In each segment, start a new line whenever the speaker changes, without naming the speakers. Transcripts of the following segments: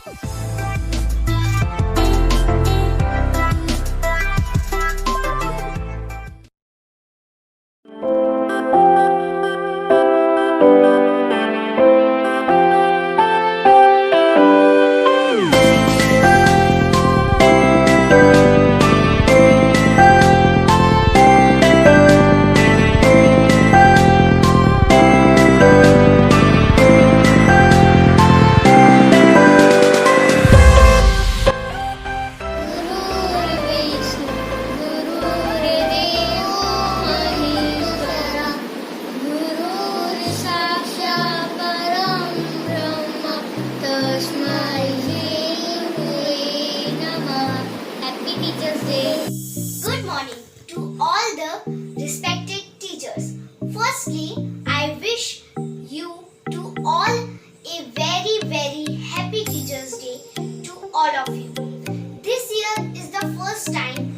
Good morning to all the respected teachers. Firstly, I wish you to all a very very happy Teachers Day to all of you. This year is the first time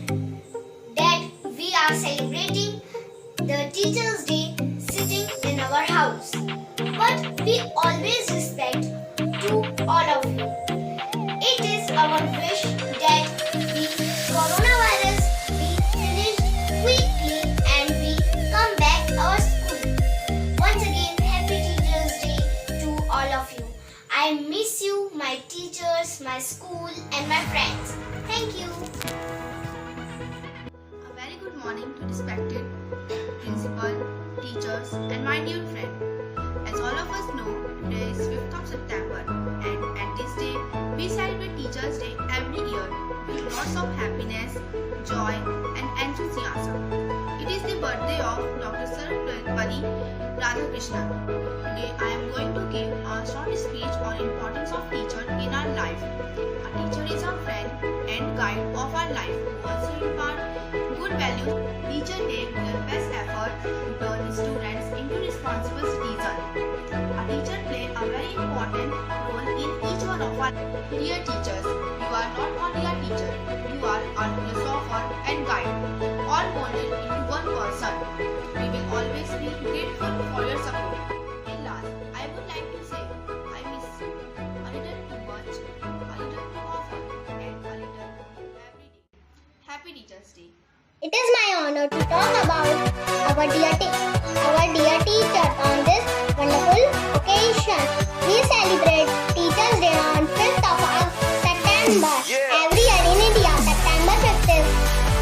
that we are celebrating the Teachers Day sitting in our house. But we always respect to all of you. It is our wish that the coronavirus be finished quickly and we come back our school. Once again, happy Teachers Day to all of you. I miss you, my teachers, my school and my friends. Thank you.
A very good morning to respected principal, teachers and my dear friend. As all of us know, today is 5th of September and at this day, we celebrate Teachers Day every year with lots of happiness, joy and enthusiasm. It is the birthday of Dr. Sarvepalli Radhakrishnan. Today I am going to give a short speech on importance of teacher in our life. A teacher is our friend and guide of our life who also impart good values. Teachers take their best effort to turn students into responsible citizens. A teacher plays a very important role in each one of our dear teachers. You are not only a teacher, you are our philosopher and guide, all molded into one person. We will always be grateful for your support. And last, I would like to say, I miss you. A little too much, a little too often, and a little every day. Happy Teachers Day.
It is my honor to talk about our dear teacher on this wonderful occasion. We celebrate Teachers Day on 5th of September. Every year in India, September 5th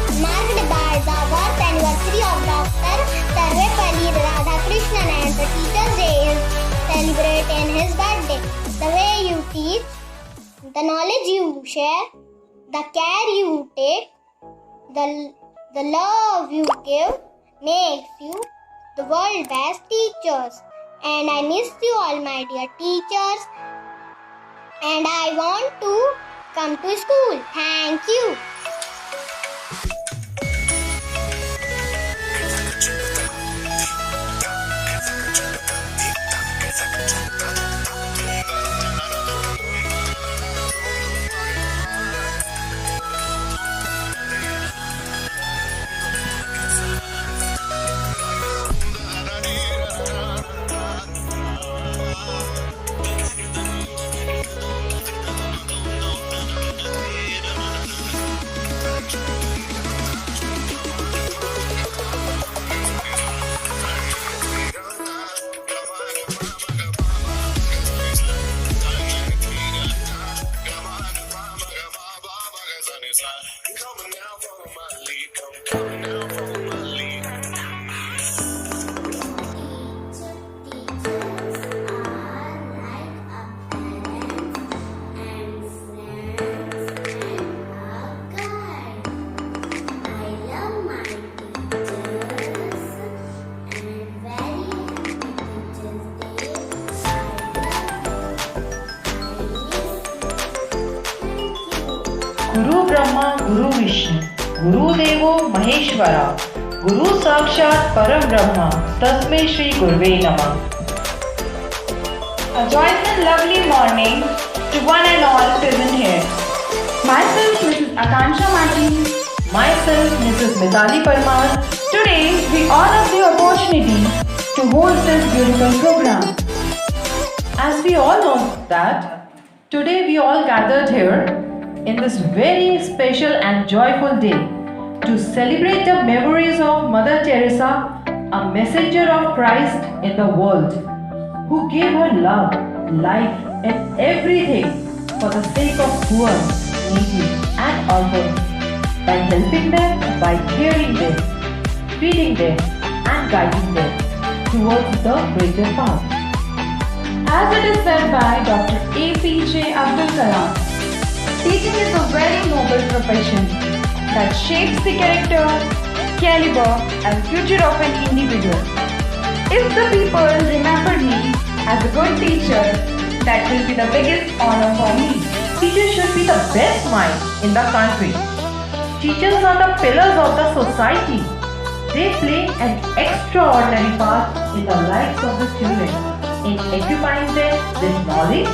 is marked by the birth anniversary of Dr. Sarvepalli Radhakrishnan and the Teachers Day is celebrated in his birthday. The way you teach, the knowledge you share, the care you take, the love you give makes you the world's best teachers. And I miss you all, my dear teachers. And I want to come to school. Thank you.
गुरु ब्रह्मा गुरु विष्णु गुरुदेवो महेश्वरा गुरु साक्षात परम ब्रह्मा तस्मै श्री गुरुवे नमः. A joyful lovely morning to one and all present here. Myself Mrs. Akansha Mati. Myself Mrs. Mitali Parmar. Today we all have the opportunity to host this beautiful program. As we all know that Today we all gathered here in this very special and joyful day to celebrate the memories of Mother Teresa, a messenger of Christ in the world, who gave her love, life, and everything for the sake of poor, needy, and orphans, by helping them, by caring them, feeding them, and guiding them towards the greater path.
As it is said by Dr. APJ Abdul Kalam, teaching is a very noble profession that shapes the character, caliber, and future of an individual. If the people remember me as a good teacher, that will be the biggest honor for me.
Teachers should be the best mind in the country. Teachers are the pillars of the society. They play an extraordinary part in the lives of the children, in equipping them with knowledge,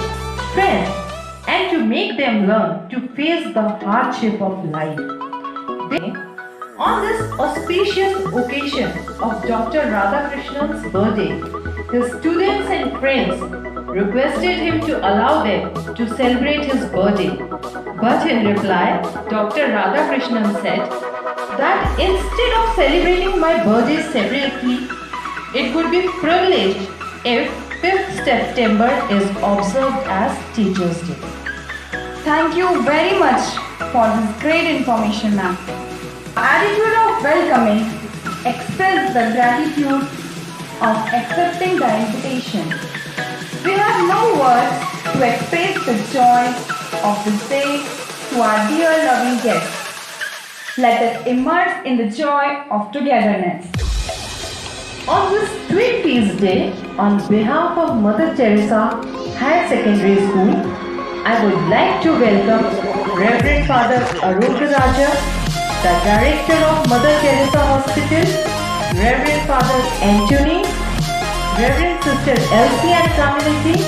strength, and to make them learn to face the hardship of life. On this auspicious occasion of Dr. Radhakrishnan's birthday, his students and friends requested him to allow them to celebrate his birthday. But in reply, Dr. Radhakrishnan said that instead of celebrating my birthday separately, it would be privileged if 5th September is observed as Teachers' Day.
Thank you very much for this great information, ma'am. Attitude of welcoming express the gratitude of accepting the invitation. We have no words to express the joy of this day to our dear loving guests. Let us immerse in the joy of togetherness.
On this 20th day, on behalf of Mother Teresa Higher Secondary School, I would like to welcome Reverend Father Arogya Raja, the Director of Mother Teresa Hospital, Reverend Father Anthony, Reverend Sister Elsie and Community,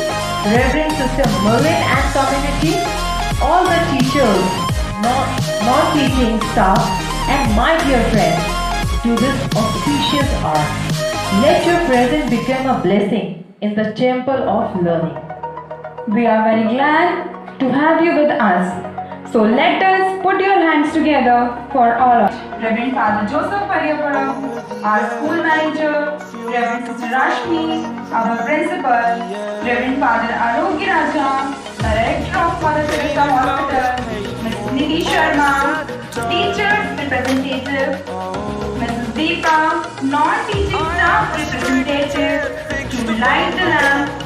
Reverend Sister Merlin and Community, all the teachers, non-teaching staff, and my dear friends, to this auspicious hour. Let your presence become a blessing in the temple of learning.
We are very glad to have you with us. So let us put your hands together for all of Reverend Father Joseph Pariyapuram, our school manager, Reverend Sister Rashmi, our principal, Reverend Father Arogya Raja, Director of Mother Teresa Hospital, Mrs. Nidhi Sharma, teachers representative, Mrs. Deepa, non-teaching staff representative, to light the lamp.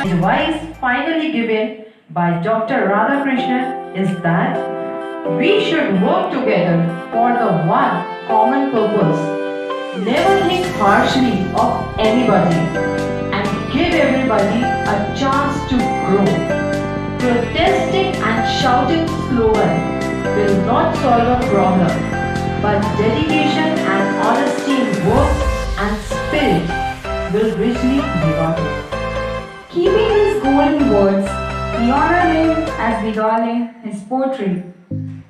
Advice finally given by Dr. Radhakrishnan is that we should work together for the one common purpose. Never think harshly of anybody and give everybody a chance to grow. Protesting and shouting slogan will not solve a problem, but dedication and honesty in work and spirit will richly reward it.
Keeping his golden words, we honor him as we garland his poetry.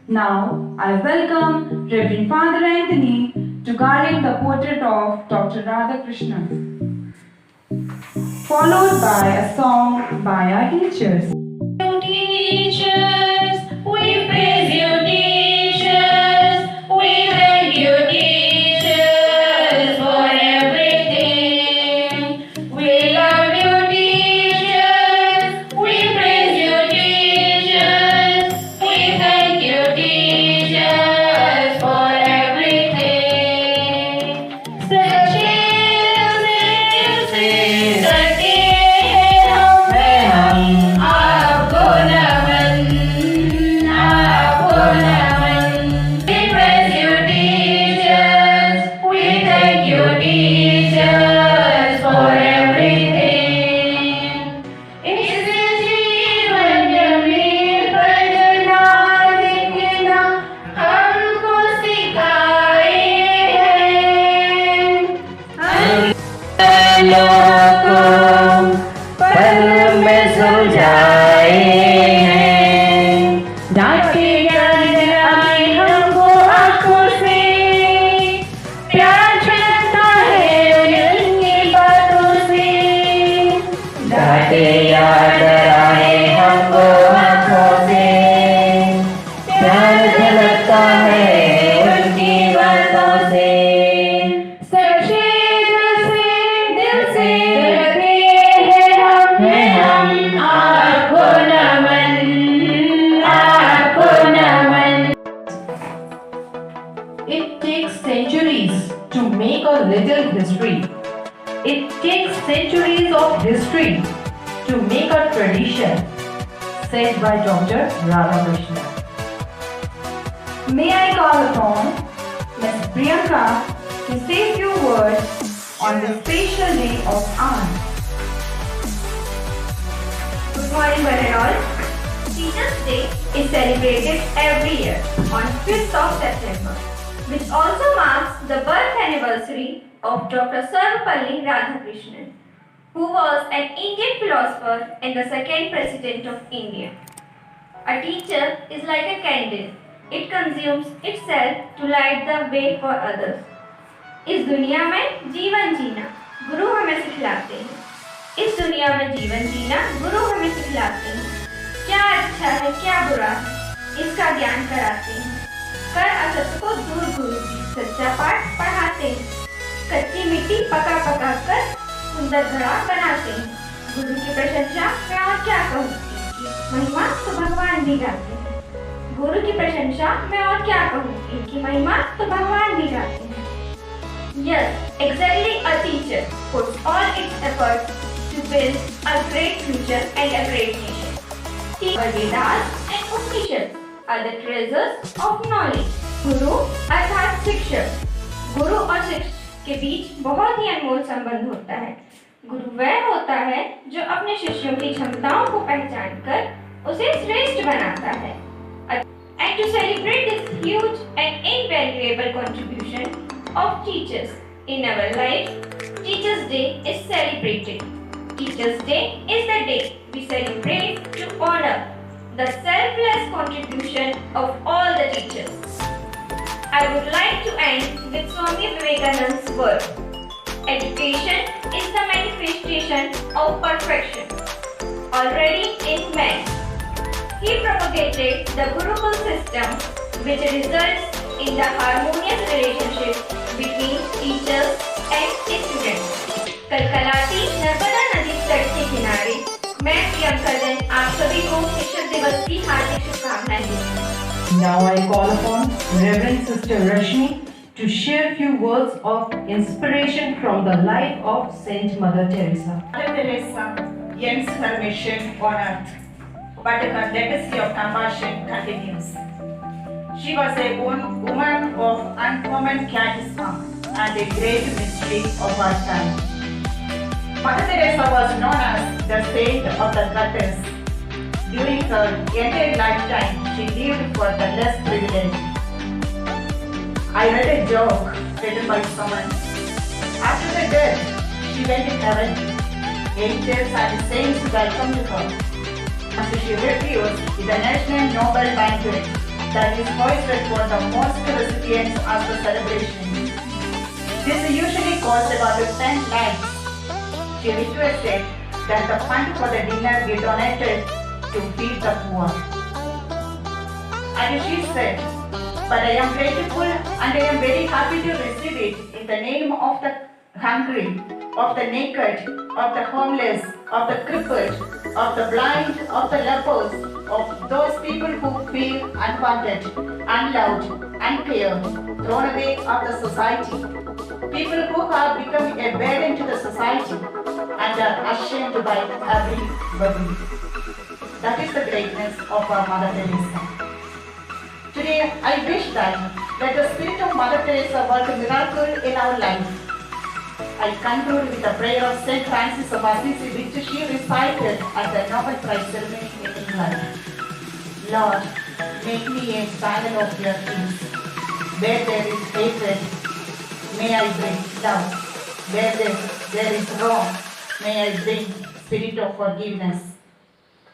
Now, I welcome Reverend Father Anthony to garland the portrait of Dr. Radhakrishnan, followed by a song by our teachers.
Teachers, we praise you, teachers, we thank you, teachers, for को पल में सुलझाए हैं।
डांटे जलाए हमको आंखों से, प्यार छलकता है उनकी बातों से।
डांटे याद आए हमको आंखों से, प्यार झलकता है उनकी बातों से।
सच्चे दिल से डरते हैं हम, आपको नमन, आपको नमन।
It takes centuries to make a little history. It takes centuries of history to make a tradition, said by Dr. Radhakrishnan.
May I call upon Ms. Priyanka to say a few words on this special day of art. Good morning, one and all. Teachers' Day is celebrated every year on 5th of September, which also marks the birth anniversary of Dr. Sarvepalli Radhakrishnan, who was an Indian philosopher and the second president of India. A teacher is like a candle. It consumes itself to light the way for others. इस दुनिया में जीवन जीना गुरु हमें सिखलाते हैं। इस दुनिया में जीवन जीना गुरु हमें सिखलाते हैं। क्या अच्छा है क्या बुरा है इसका ज्ञान कराते हैं। कर असत को दूर गुरु जी सच्चा पाठ पढ़ाते हैं। कच्ची मिट्टी पका पका कर सुंदर घड़ा बनाते हैं। गुरु की प्रशंसा मैं और क्या कहूँ, इनकी महिमा तो भगवान भी गाते हैं। गुरु की प्रशंसा मैं और क्या कहूँ, इनकी महिमा तो भगवान भी गाते हैं। Yes, exactly, a teacher puts all its efforts to build a great future and a great nation. Vedas and Upanishads are the treasures of knowledge. गुरु अर्थात शिक्षक। गुरु और शिष्य के बीच बहुत ही अनमोल संबंध होता है। गुरु वह होता है जो अपने शिष्यों की क्षमताओं को पहचान कर उसे श्रेष्ठ बनाता है। And to celebrate this huge and invaluable contribution of teachers in our life, Teachers' Day is celebrated. Teachers' Day is the day we celebrate to honor the selfless contribution of all the teachers. I would like to end with Swami Vivekananda's word. Education is the manifestation of perfection already in man. He propagated the Gurukul system, which results in the harmonious relationship between teachers and students. कलकलाती Narmada नदी तट के किनारे मैं प्रियंका जैन आप सभी को शिक्षक दिवस की हार्दिक शुभकामनाएं देती हूँ।
Now I call upon Reverend Sister Rashmi to share a few words of inspiration from the life of Saint Mother Teresa.
Mother Teresa ends her mission on earth, but her legacy of compassion continues. She was a woman of uncommon charisma and a great mystery of our time. Mother Teresa was known as the saint of the gutters. During her entire lifetime, she lived for the less privileged. I read a joke written by someone. After her death, she went to heaven. Angels and saints welcomed her. As she refused in the National Nobel Banquet that is hoisted for the most recipients of the celebration. This usually costs about 10 lakhs. She requested that the fund for the dinner be donated to feed the poor. And she said, but I am grateful and I am very happy to receive it in the name of the hungry, of the naked, of the homeless, of the crippled, of the blind, of the lepers, of those people who feel unwanted, unloved, uncared, thrown away of the society. People who have become a burden to the society and are ashamed by everybody. That is the greatness of our Mother Teresa. Today, I wish that the spirit of Mother Teresa work a miracle in our life. I conclude with a prayer of Saint Francis of Assisi, which she recited at the Nobel Prize ceremony in England. Lord, make me a channel of your peace. Where there is hatred, may I bring love. Where there is wrong, may I bring spirit of forgiveness.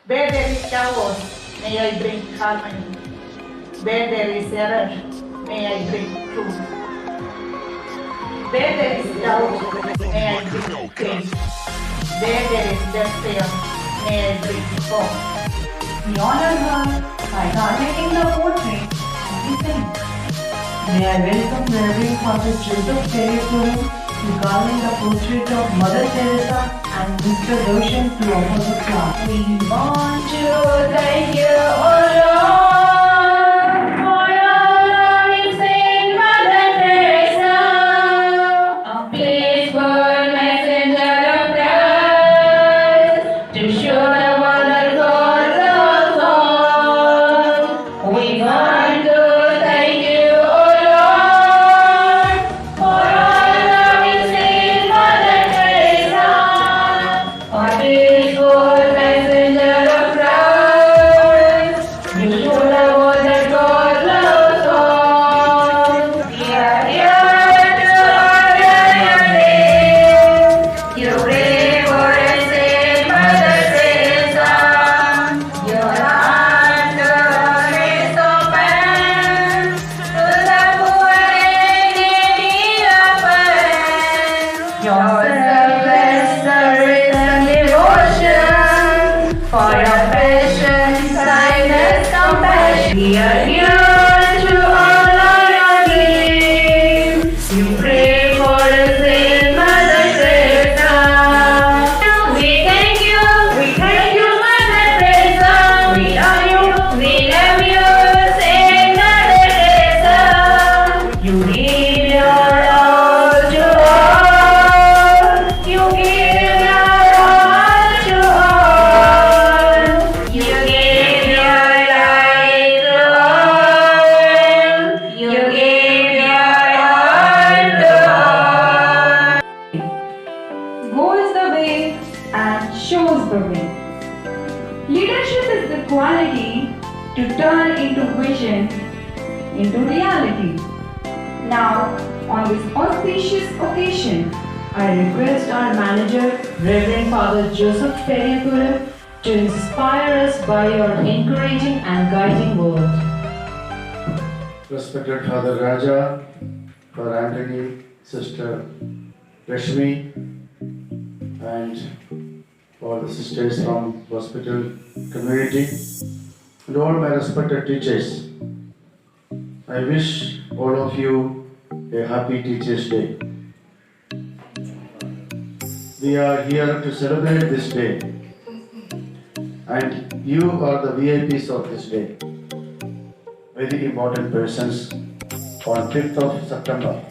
Where there is chaos, may I bring harmony. Where there is error, may I bring truth. Where there is doubt, may I bring faith. Where there is despair, may I bring hope.
We honor her by translating the poetry and we sing. May I welcome Reverend Father Joseph Perry-Puru, regarding the portrait of Mother Teresa and Mr. Roshan to offer the class. We want to thank you, O Lord, for your loving Saint Mother Teresa, a peaceful messenger of Christ, to show the world that God loves all. We want to thank you, O Lord, for all loving Saint Mother Teresa, a peaceful messenger of Christ, to show the world that God loves all. We are here to honor your name. You pray for us, Saint Mother Teresa. Your heart is open to the poor and needy orphan. Your selfless service and devotion for your patience, kindness, compassion. We are here to honor your name. You pray for us, Saint Mother Teresa. We thank you, Mother Teresa. We love you, Saint Mother Teresa. You give your all to all. You give your all to all. You give your life to all. You give your all to all. Goes the way and shows the way. Leadership is the quality to turn into vision into reality. Now, on this auspicious occasion, I request our manager, Reverend Father Joseph Perry-Puru, to inspire us by your encouraging and guiding words.
Respected Father Raja, Father Anthony, Sister Rashmi, and all the sisters from hospital community, and all my respected teachers. I wish all of you a happy Teachers' Day. We are here to celebrate this day, and you are the VIPs of this day. Very important persons on 5th of September.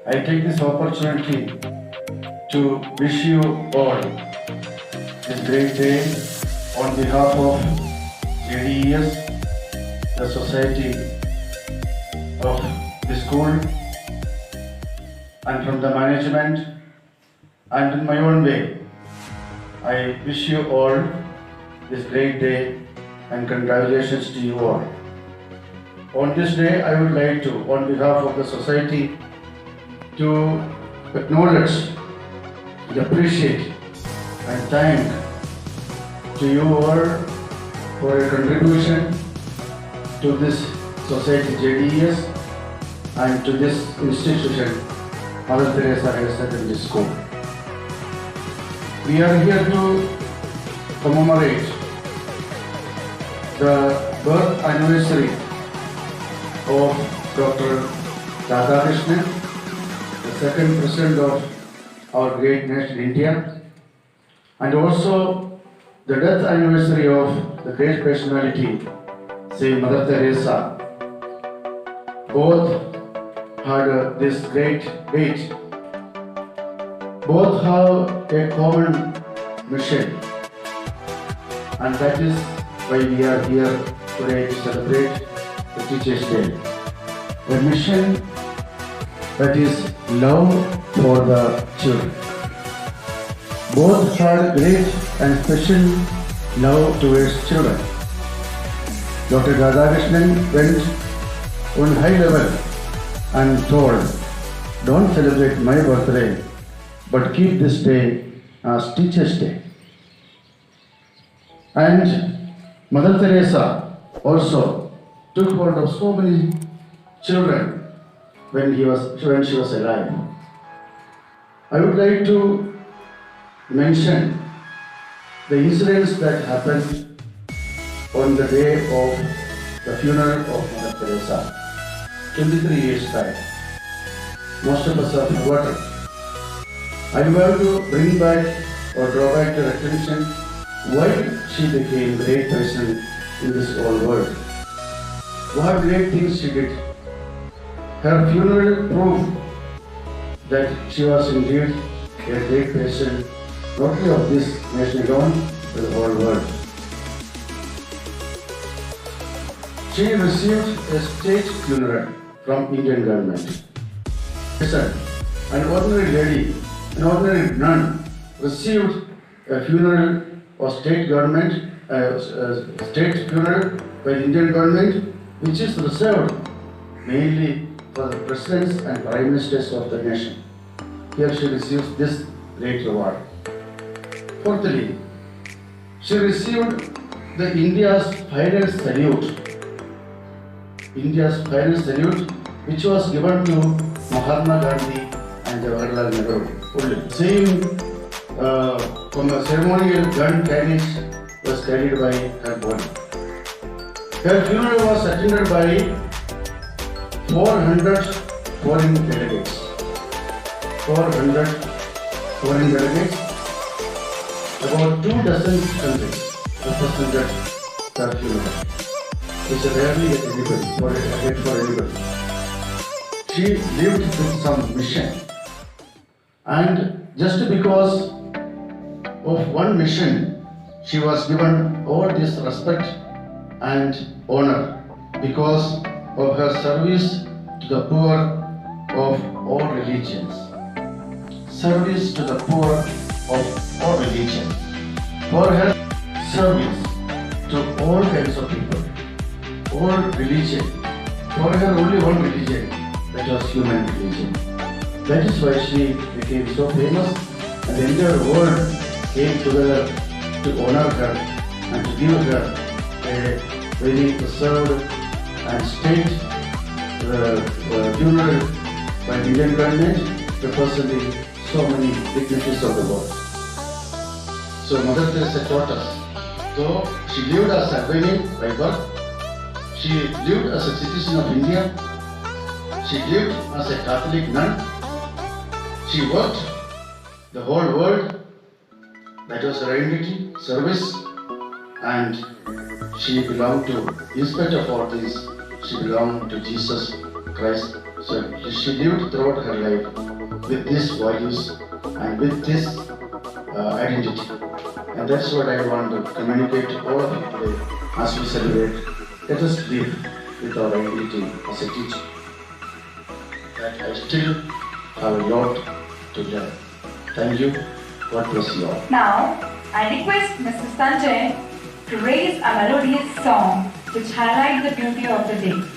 I take this opportunity to wish you all this great day on behalf of JDES, the society of the school, and from the management, and in my own way. I wish you all this great day and congratulations to you all. On this day, I would like to, on behalf of the society, to acknowledge, appreciate, and thank to you all for your contribution to this society JDES and to this institution, Mother Teresa Higher Secondary School. We are here to commemorate the birth anniversary of Dr. Radhakrishnan, the second president of our great nation India, and also the death anniversary of the great personality, Saint Mother Teresa. Both had this great weight. Both have a common mission, and that is why we are here today to celebrate the Teachers' Day. A mission that is love for the children. Both had great and special love towards children. Dr. Radhakrishnan went on high level and told don't celebrate my birthday, but keep this day as Teachers' Day. And Mother Teresa also took hold of so many children when she was alive. I would like to mention the incidents that happened on the day of the funeral of Mother Teresa, 23 years back. Most of us have forgotten. I want to bring back or draw back your attention why she became a great person in this whole world. What great things she did. Her funeral proved that she was indeed a great person, not only of this nation alone, but the whole world. She received a state funeral from Indian government. An ordinary lady, an ordinary nun received a funeral of state government, state funeral by the Indian government, which is reserved mainly for the presidents and prime ministers of the nation. Here she receives this great reward. Fourthly, she received the India's final salute. India's final salute, which was given to Mahatma Gandhi and Jawaharlal Nehru. Same from a ceremonial gun carriage was carried by her body. Her funeral was attended by 400 foreign delegates. 400 foreign delegates. About 24 countries represented her funeral. It's rarely get anybody, for anybody. She lived with some mission. And just because of one mission, she was given all this respect and honor because of her service to the poor of all religions. Service to the poor of all religions. For her service to all kinds of people, all religion. For her only one religion, that was human religion. That is why she became so famous, and the entire world came together to honor her and to give her a very reserved and state funeral by the Indian government, representing so many dignitaries of the world. So Mother Teresa taught us, though she lived as a Albanian by birth, she lived as a citizen of India, she lived as a Catholic nun, she worked the whole world, that was her identity, service, and she belonged to, in spite of all this, she belonged to Jesus Christ. So she lived throughout her life with these values and with this identity. And that's what I want to communicate to all of you today as we celebrate. Let us live with our identity as a teacher. That I still have a lot to learn. Thank you. God bless you all.
Now, I request Mr. Sanjay to raise a melodious song which highlights the beauty of the day.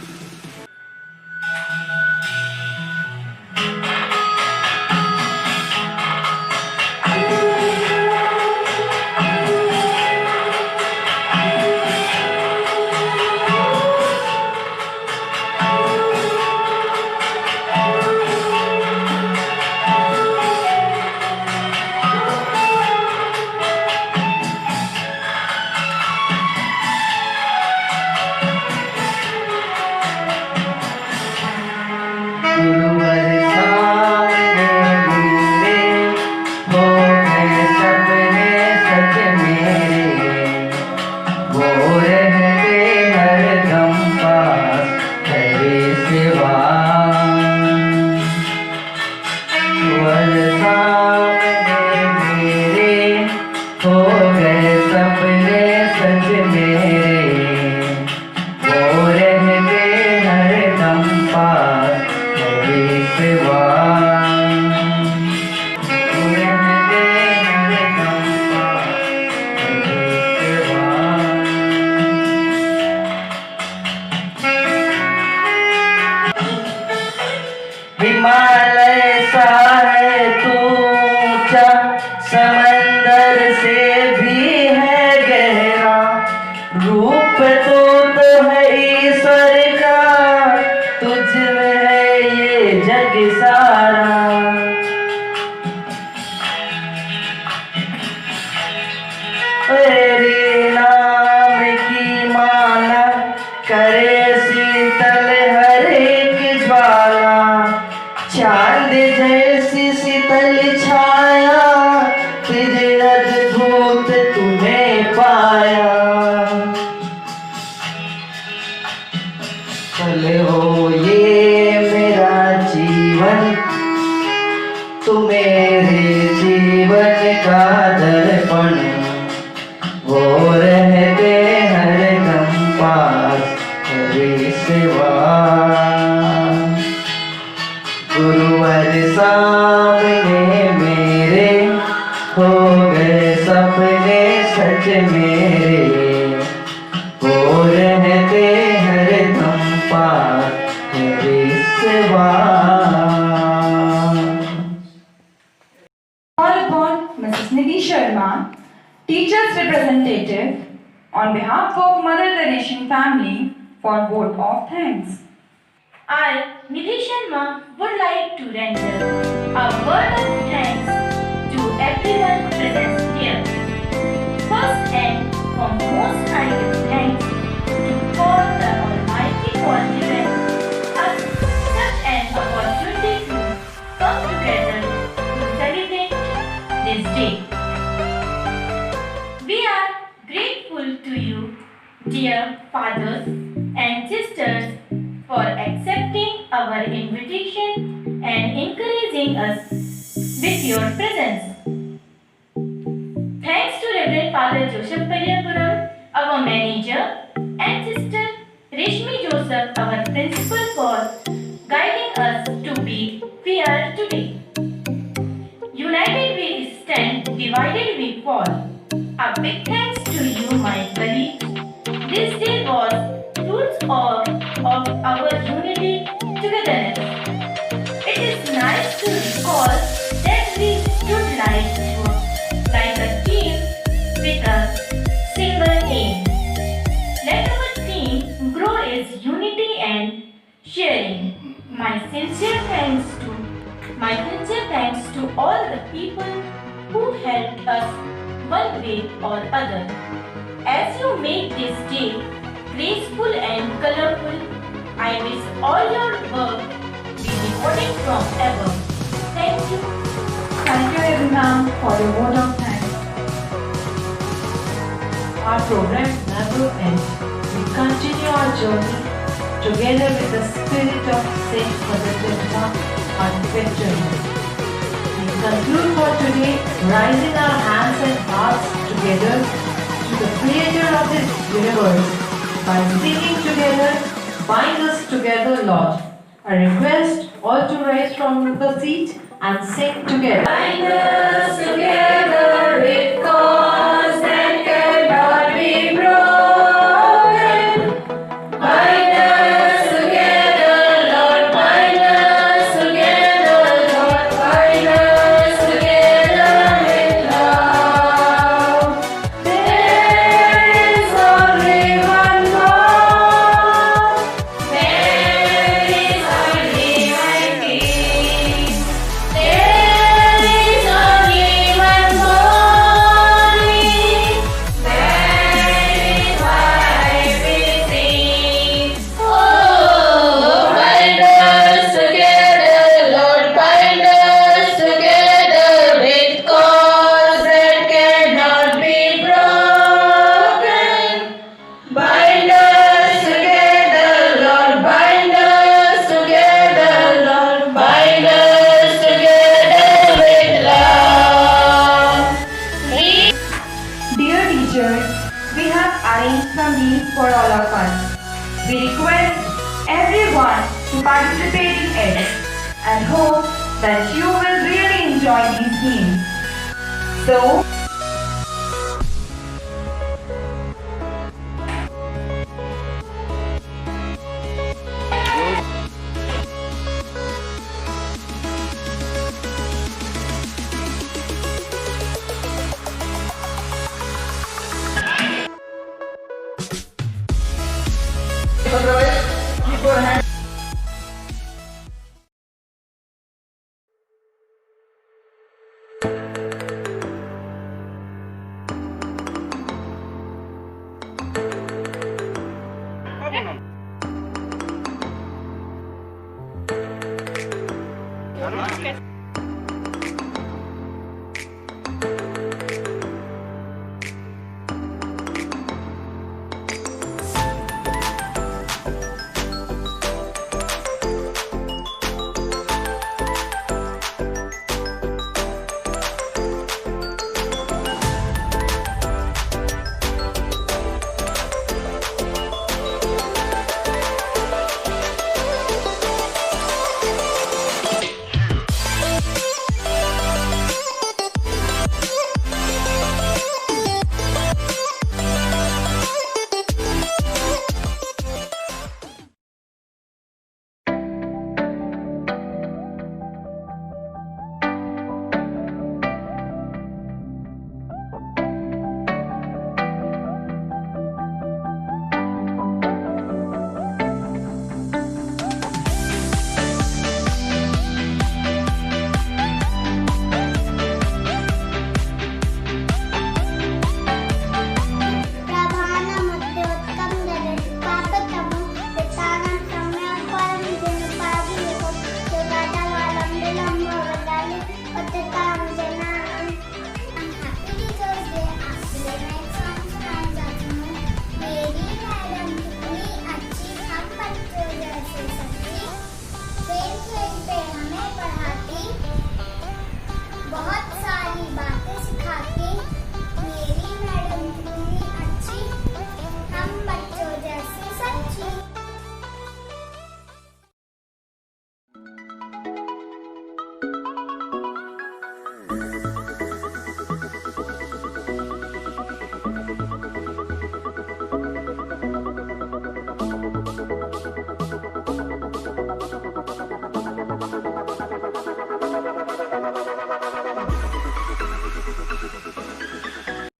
Himalaya मेरे जीवन का दर्पण, वो रहते हर दम पास मेरे सिवा। गुरुवर सामने मेरे हो गए सपने सच मेरे, वो रहते हर दम पास मेरे सिवा।
Call upon Mrs. Nidhi Sharma, teacher's representative, on behalf of Mother Teresian family for vote of thanks.
I, Nidhi Sharma, would like to render a word of thanks to everyone present here. First and foremost, I give thanks to God the Almighty for giving us such an opportunity to come together to celebrate this day. We are grateful to you, dear fathers and sisters, for accepting our invitation and encouraging us with your presence. Thanks to Reverend Father Joseph Pariyapuram, our manager, and Sister Reshmi Joseph, our principal, for guiding us to be here today. United we stand, divided we fall. A big thanks to you, my colleagues. This day was fruits of our unity togetherness. It is nice to recall that we stood like a team with a single aim. Let our team grow as unity and sharing. My sincere thanks to all the people who helped us one way or other. As you make this day graceful and colorful, I wish all your work be rewarded from above. Thank you.
Thank you everyone for your vote of thanks.
Our program never ends. We continue our journey together with the spirit of Saint Mother Teresa, our veterans. We conclude for today, raising our hands and hearts together to the Creator of this universe by singing together, bind us together, Lord. I request all to rise from the seat and sing together. Bind us together with cords that cannot be broken. Bind us together, Lord. Bind us together, Lord. Bind us together with love. There is only one God. There is only one King. There is only one body. That is why we sing. Oh, bind us together, Lord. Bind us together with cords that cannot be broken. Bind us together, Lord. Bind us together, Lord. Bind us together with love.
Dear teachers, we have arranged some meals for all of us. We request everyone to participate in it and hope that you will really enjoy these meals. So,